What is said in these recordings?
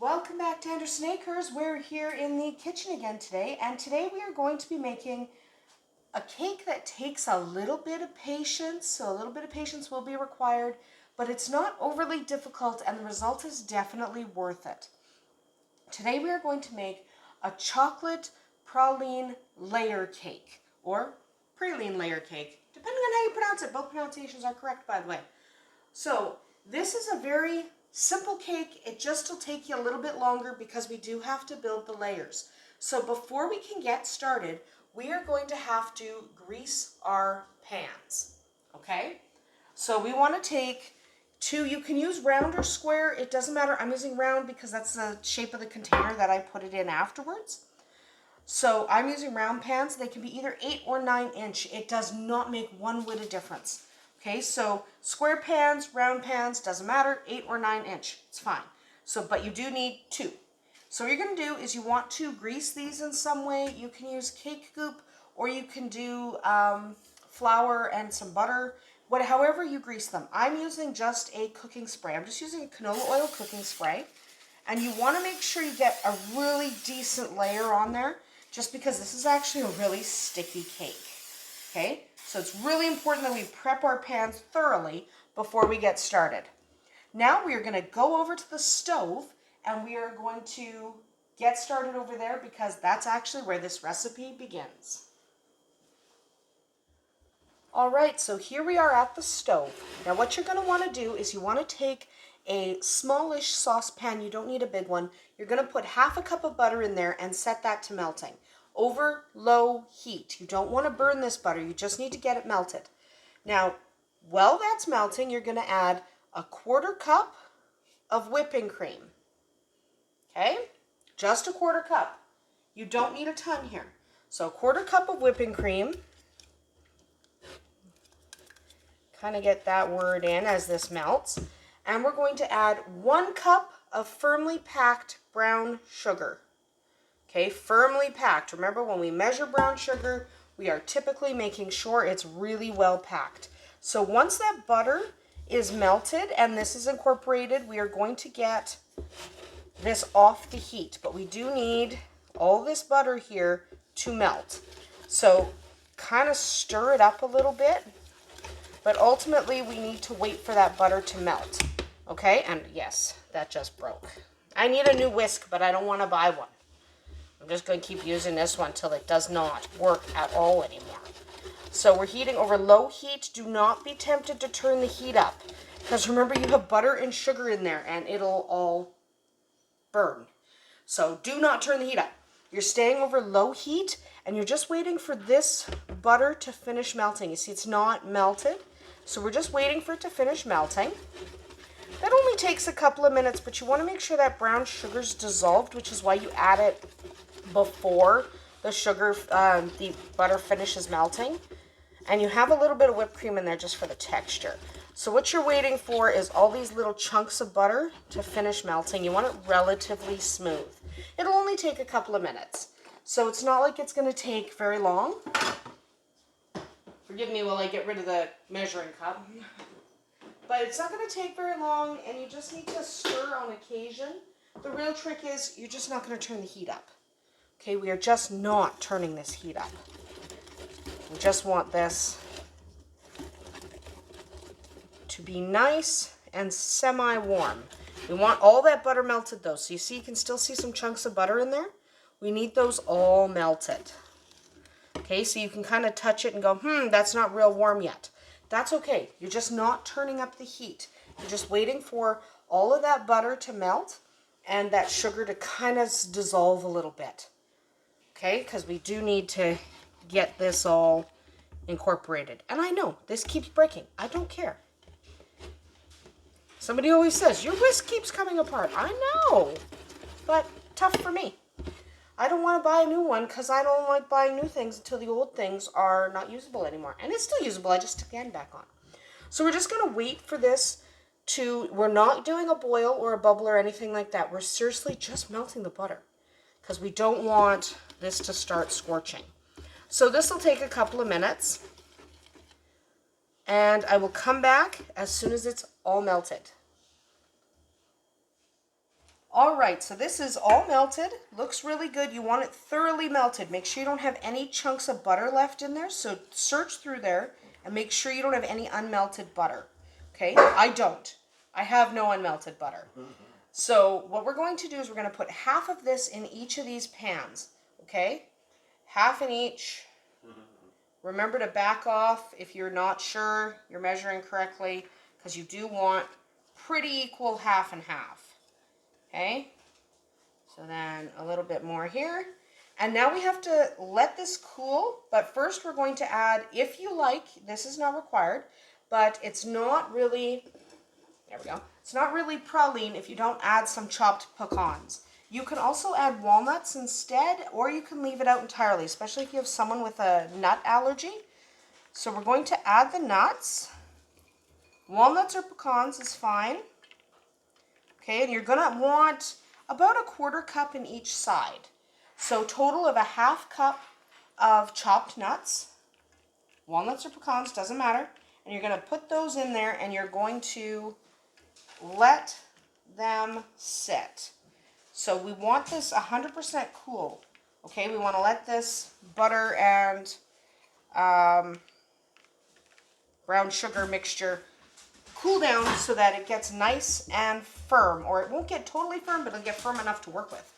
Welcome back to Andersen Acres. We're here in the kitchen again today, and today we are going to be making a cake that takes a little bit of patience, so a little bit of patience will be required, but it's not overly difficult and the result is definitely worth it. Today we are going to make a chocolate praline layer cake, or praline layer cake, depending on how you pronounce it. Both pronunciations are correct, by the way. So this is a very simple cake. It just will take you a little bit longer because we do have to build the layers. So before we can get started, we are going to have to grease our pans. Okay? So we want to take two, you can use round or square, it doesn't matter. I'm using round because that's the shape of the container that I put it in afterwards. So I'm using round pans. They can be either 8 or 9 inch. It does not make one whit of difference. Okay, so square pans, round pans, doesn't matter, 8 or 9 inch, it's fine. So, but you do need two. So what you're gonna do is you want to grease these in some way. You can use cake goop, or you can do flour and some butter, however you grease them. I'm using just a cooking spray. I'm just using a canola oil cooking spray. And you wanna make sure you get a really decent layer on there, just because this is actually a really sticky cake, okay? So it's really important that we prep our pans thoroughly before we get started. Now we are going to go over to the stove and we are going to get started over there because that's actually where this recipe begins. All right, so here we are at the stove. Now what you're going to want to do is you want to take a smallish saucepan. You don't need a big one. You're going to put half a cup of butter in there and set that to melting over low heat. You don't want to burn this butter. You just need to get it melted. Now, while that's melting, you're going to add a 1/4 cup of whipping cream. Okay? Just a 1/4 cup. You don't need a ton here. So 1/4 cup of whipping cream. Kind of get that word in as this melts. And we're going to add 1 cup of firmly packed brown sugar. Okay, firmly packed. Remember, when we measure brown sugar, we are typically making sure it's really well packed. So once that butter is melted and this is incorporated, we are going to get this off the heat. But we do need all this butter here to melt. So kind of stir it up a little bit. But ultimately, we need to wait for that butter to melt. Okay, and yes, that just broke. I need a new whisk, but I don't want to buy one. I'm just going to keep using this one till it does not work at all anymore. So we're heating over low heat. Do not be tempted to turn the heat up. Because remember, you have butter and sugar in there and it'll all burn. So do not turn the heat up. You're staying over low heat and you're just waiting for this butter to finish melting. You see, it's not melted. So we're just waiting for it to finish melting. That only takes a couple of minutes, but you want to make sure that brown sugar's dissolved, which is why you add it before the sugar, the butter finishes melting. And you have a little bit of whipped cream in there just for the texture. So what you're waiting for is all these little chunks of butter to finish melting. You want it relatively smooth. It'll only take a couple of minutes. So it's not like it's going to take very long. Forgive me while I get rid of the measuring cup. But it's not going to take very long, and you just need to stir on occasion. The real trick is you're just not going to turn the heat up. Okay, we are just not turning this heat up. We just want this to be nice and semi-warm. We want all that butter melted though. So you see, you can still see some chunks of butter in there. We need those all melted. Okay, so you can kind of touch it and go, that's not real warm yet. That's okay. You're just not turning up the heat. You're just waiting for all of that butter to melt and that sugar to kind of dissolve a little bit. Okay, because we do need to get this all incorporated. And I know, this keeps breaking. I don't care. Somebody always says, your whisk keeps coming apart. I know, but tough for me. I don't want to buy a new one because I don't like buying new things until the old things are not usable anymore. And it's still usable, I just took the end back on. So we're just going to wait for this we're not doing a boil or a bubble or anything like that. We're seriously just melting the butter because we don't want this to start scorching. So this will take a couple of minutes. And I will come back as soon as it's all melted. All right, so this is all melted. Looks really good. You want it thoroughly melted. Make sure you don't have any chunks of butter left in there. So search through there and make sure you don't have any unmelted butter. Okay, I don't. I have no unmelted butter. So what we're going to do is we're going to put half of this in each of these pans. Okay, half in each. Remember to back off if you're not sure you're measuring correctly, because you do want pretty equal half and half. Okay, so then a little bit more here. And now we have to let this cool, but first we're going to add, if you like, this is not required, but it's not really, there we go, it's not really praline if you don't add some chopped pecans. You can also add walnuts instead, or you can leave it out entirely, especially if you have someone with a nut allergy. So we're going to add the nuts. Walnuts or pecans is fine. Okay, and you're gonna want about a 1/4 cup in each side. So total of a 1/2 cup of chopped nuts, walnuts or pecans, doesn't matter. And you're gonna put those in there and you're going to let them sit. So we want this 100% cool. Okay, we wanna let this butter and brown sugar mixture cool down so that it gets nice and firm, or it won't get totally firm, but it'll get firm enough to work with.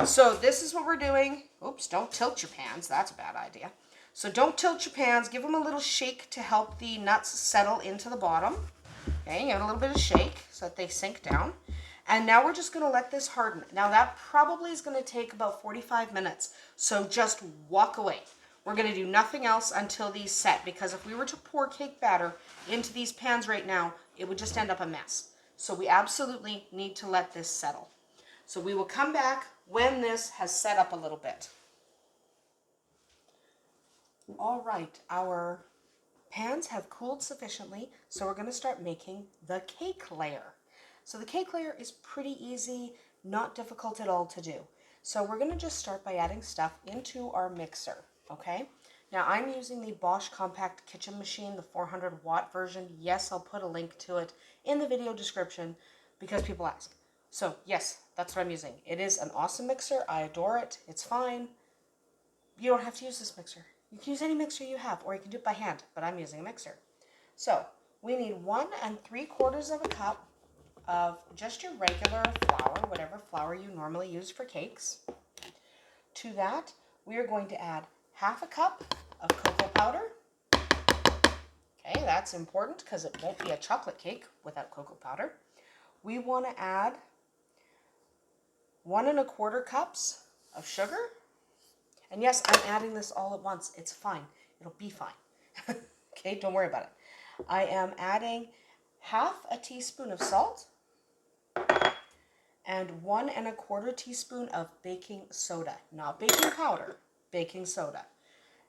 So this is what we're doing. Oops, don't tilt your pans. That's a bad idea. So don't tilt your pans. Give them a little shake to help the nuts settle into the bottom. Okay, give it a little bit of shake so that they sink down. And now we're just going to let this harden. Now that probably is going to take about 45 minutes. So just walk away. We're going to do nothing else until these set, because if we were to pour cake batter into these pans right now, it would just end up a mess. So we absolutely need to let this settle. So we will come back when this has set up a little bit. All right, our pans have cooled sufficiently, so we're going to start making the cake layer. So the cake layer is pretty easy, not difficult at all to do. So we're going to just start by adding stuff into our mixer, okay? Now I'm using the Bosch Compact Kitchen Machine, the 400-watt version. Yes, I'll put a link to it in the video description because people ask. So yes, that's what I'm using. It is an awesome mixer. I adore it. It's fine. You don't have to use this mixer. You can use any mixer you have, or you can do it by hand, but I'm using a mixer. So we need 1 3/4 cup of just your regular flour, whatever flour you normally use for cakes. To that, we are going to add 1/2 cup of cocoa powder. Okay, that's important because it won't be a chocolate cake without cocoa powder. We want to add 1 1/4 cups of sugar. And yes, I'm adding this all at once. It's fine. It'll be fine. Okay, don't worry about it. I am adding 1/2 teaspoon of salt and 1 1/4 teaspoon of baking soda. Not baking powder, baking soda.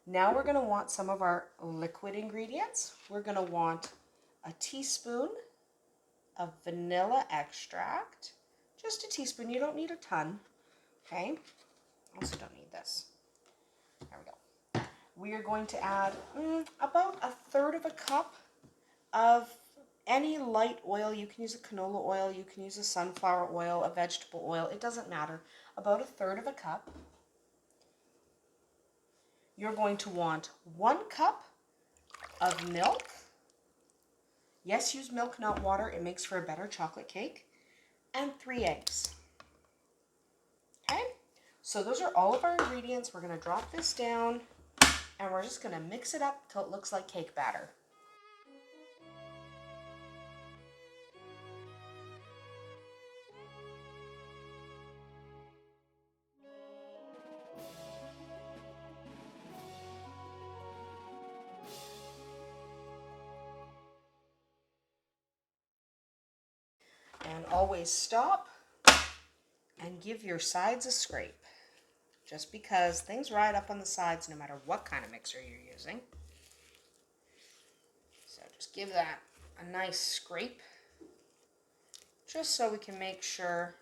Now we're going to want some of our liquid ingredients. We're going to want a teaspoon of vanilla extract. Just a teaspoon. You don't need a ton. Okay? Also don't need this. There we go. We are going to add about 1/3 cup of any light oil. You can use a canola oil, you can use a sunflower oil, a vegetable oil, it doesn't matter. About 1/3 cup. You're going to want 1 cup of milk. Yes, use milk, not water. It makes for a better chocolate cake. And 3 eggs. Okay? So those are all of our ingredients. We're going to drop this down and we're just going to mix it up till it looks like cake batter. And always stop and give your sides a scrape. Just because things ride up on the sides no matter what kind of mixer you're using. So just give that a nice scrape, just so we can make sure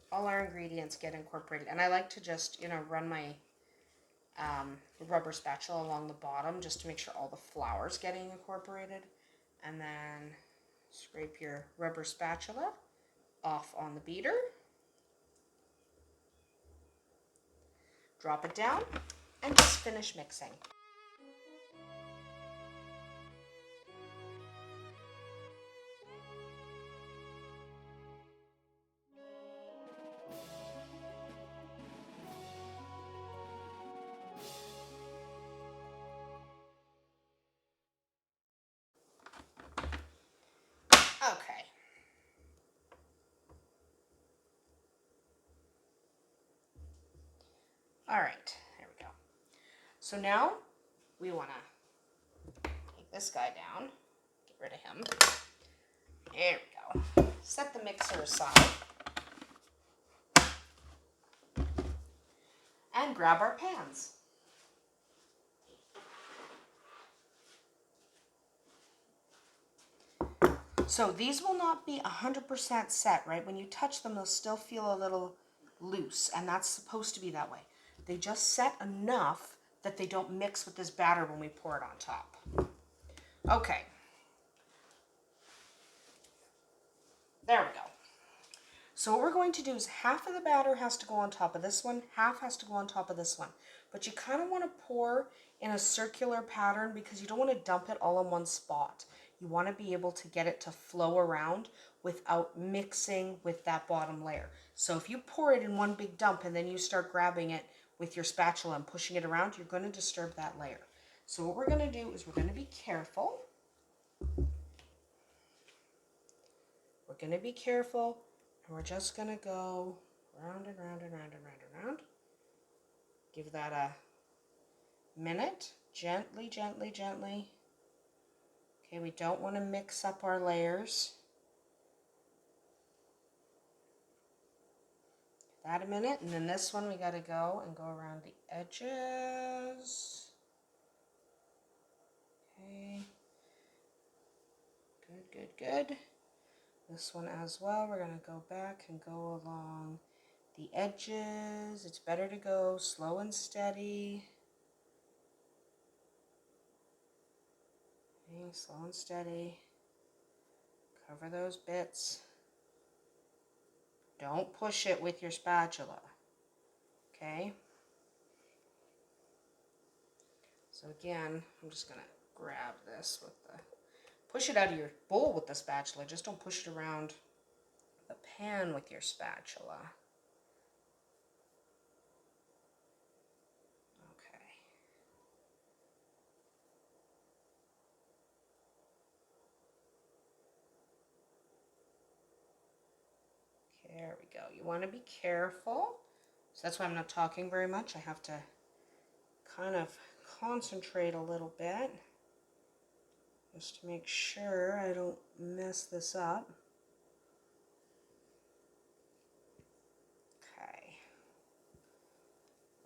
all our ingredients get incorporated. And I like to just, run my rubber spatula along the bottom just to make sure all the flour's getting incorporated. And then scrape your rubber spatula off on the beater. Drop it down and just finish mixing. Okay. All right, there we go. So now we want to take this guy down, get rid of him. There we go. Set the mixer aside and grab our pans. So these will not be 100% set, right? When you touch them, they'll still feel a little loose, and that's supposed to be that way. They just set enough that they don't mix with this batter when we pour it on top. Okay. There we go. So what we're going to do is half of the batter has to go on top of this one, half has to go on top of this one. But you kind of want to pour in a circular pattern because you don't want to dump it all in one spot. You want to be able to get it to flow around without mixing with that bottom layer. So if you pour it in one big dump and then you start grabbing it with your spatula and pushing it around, you're going to disturb that layer. So what we're going to do is we're going to be careful. We're going to be careful. And we're just going to go round and round and round and round and round. Give that a minute. Gently, gently, gently. Okay, we don't want to mix up our layers. Give that a minute. And then this one we got to go and go around the edges. Okay. Good, good, good. This one as well, we're going to go back and go along the edges. It's better to go slow and steady. Okay, slow and steady. Cover those bits. Don't push it with your spatula. Okay? So again, I'm just going to grab this with the... Push it out of your bowl with the spatula. Just don't push it around the pan with your spatula. Okay. There we go. You want to be careful. So that's why I'm not talking very much. I have to kind of concentrate a little bit just to make sure I don't mess this up. Okay.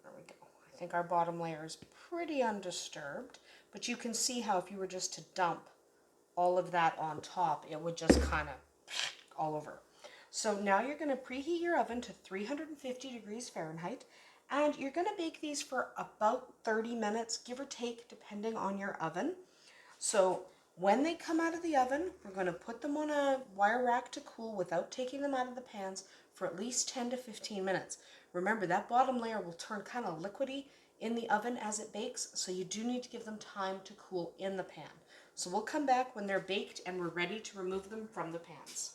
There we go. I think our bottom layer is pretty undisturbed, but you can see how if you were just to dump all of that on top, it would just kind of all over. So now you're going to preheat your oven to 350 degrees Fahrenheit, and you're going to bake these for about 30 minutes, give or take, depending on your oven. So when they come out of the oven, we're going to put them on a wire rack to cool without taking them out of the pans for at least 10 to 15 minutes. Remember, that bottom layer will turn kind of liquidy in the oven as it bakes, so you do need to give them time to cool in the pan. So we'll come back when they're baked and we're ready to remove them from the pans.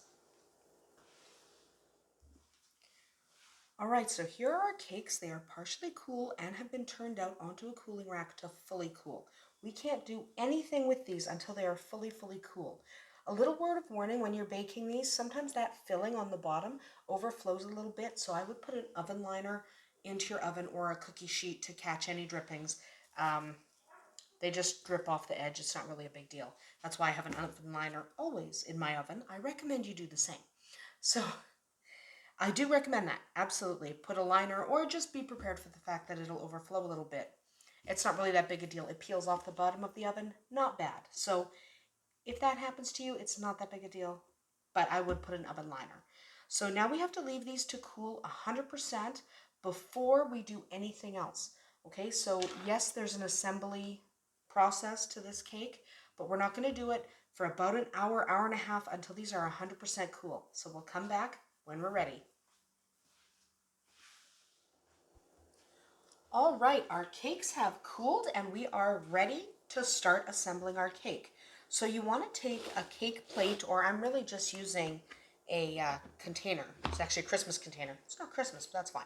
All right, so here are our cakes. They are partially cool and have been turned out onto a cooling rack to fully cool. We can't do anything with these until they are fully cool. A little word of warning when you're baking these, sometimes that filling on the bottom overflows a little bit, so I would put an oven liner into your oven or a cookie sheet to catch any drippings. They just drip off the edge. It's not really a big deal. That's why I have an oven liner always in my oven. I recommend you do the same. So I do recommend that, absolutely. Put a liner or just be prepared for the fact that it'll overflow a little bit. It's not really that big a deal. It peels off the bottom of the oven, not bad. So if that happens to you, it's not that big a deal, but I would put an oven liner. So now we have to leave these to cool 100% before we do anything else. Okay, so yes, there's an assembly process to this cake, but we're not going to do it for about an hour, hour and a half until these are 100% cool. So we'll come back when we're ready. All right, our cakes have cooled and we are ready to start assembling our cake. So you want to take a cake plate, or I'm really just using a container. It's actually a Christmas container. It's not Christmas, but that's fine.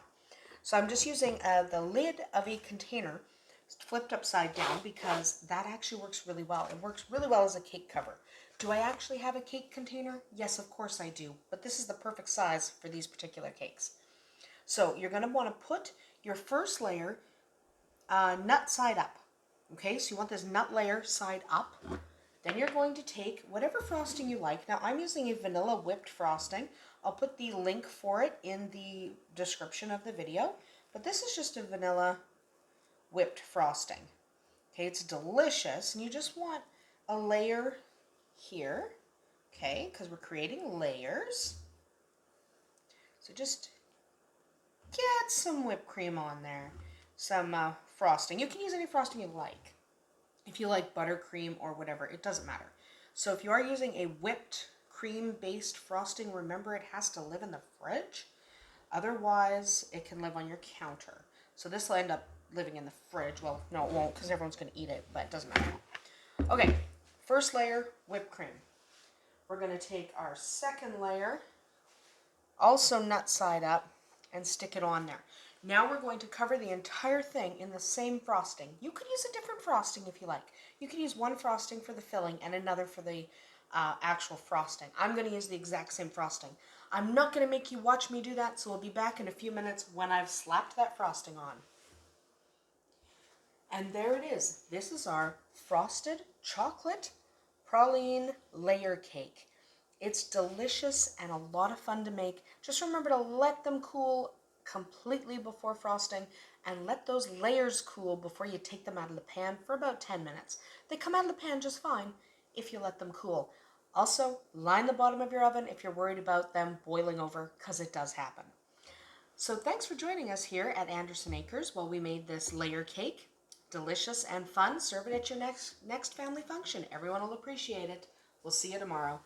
So I'm just using the lid of a container flipped upside down because that actually works really well. It works really well as a cake cover. Do I actually have a cake container? Yes, of course I do, but this is the perfect size for these particular cakes. So you're going to want to put your first layer nut side up. Okay, so you want this nut layer side up. Then you're going to take whatever frosting you like. Now I'm using a vanilla whipped frosting. I'll put the link for it in the description of the video. But this is just a vanilla whipped frosting. Okay, it's delicious, and you just want a layer here, okay, because we're creating layers. So just get some whipped cream on there, some frosting. You can use any frosting you like. If you like buttercream or whatever, it doesn't matter. So if you are using a whipped cream-based frosting, remember it has to live in the fridge. Otherwise, it can live on your counter. So this will end up living in the fridge. Well, no, it won't because everyone's going to eat it, but it doesn't matter. Okay, first layer, whipped cream. We're going to take our second layer, also nut side up, and stick it on there. Now we're going to cover the entire thing in the same frosting. You could use a different frosting if you like. You could use one frosting for the filling and another for the actual frosting. I'm going to use the exact same frosting. I'm not going to make you watch me do that, so we'll be back in a few minutes when I've slapped that frosting on. And there it is. This is our frosted chocolate praline layer cake. It's delicious and a lot of fun to make. Just remember to let them cool completely before frosting and let those layers cool before you take them out of the pan for about 10 minutes. They come out of the pan just fine if you let them cool. Also, line the bottom of your oven if you're worried about them boiling over, because it does happen. So thanks for joining us here at Andersen Acres while we made this layer cake. Delicious and fun. Serve it at your next family function. Everyone will appreciate it. We'll see you tomorrow.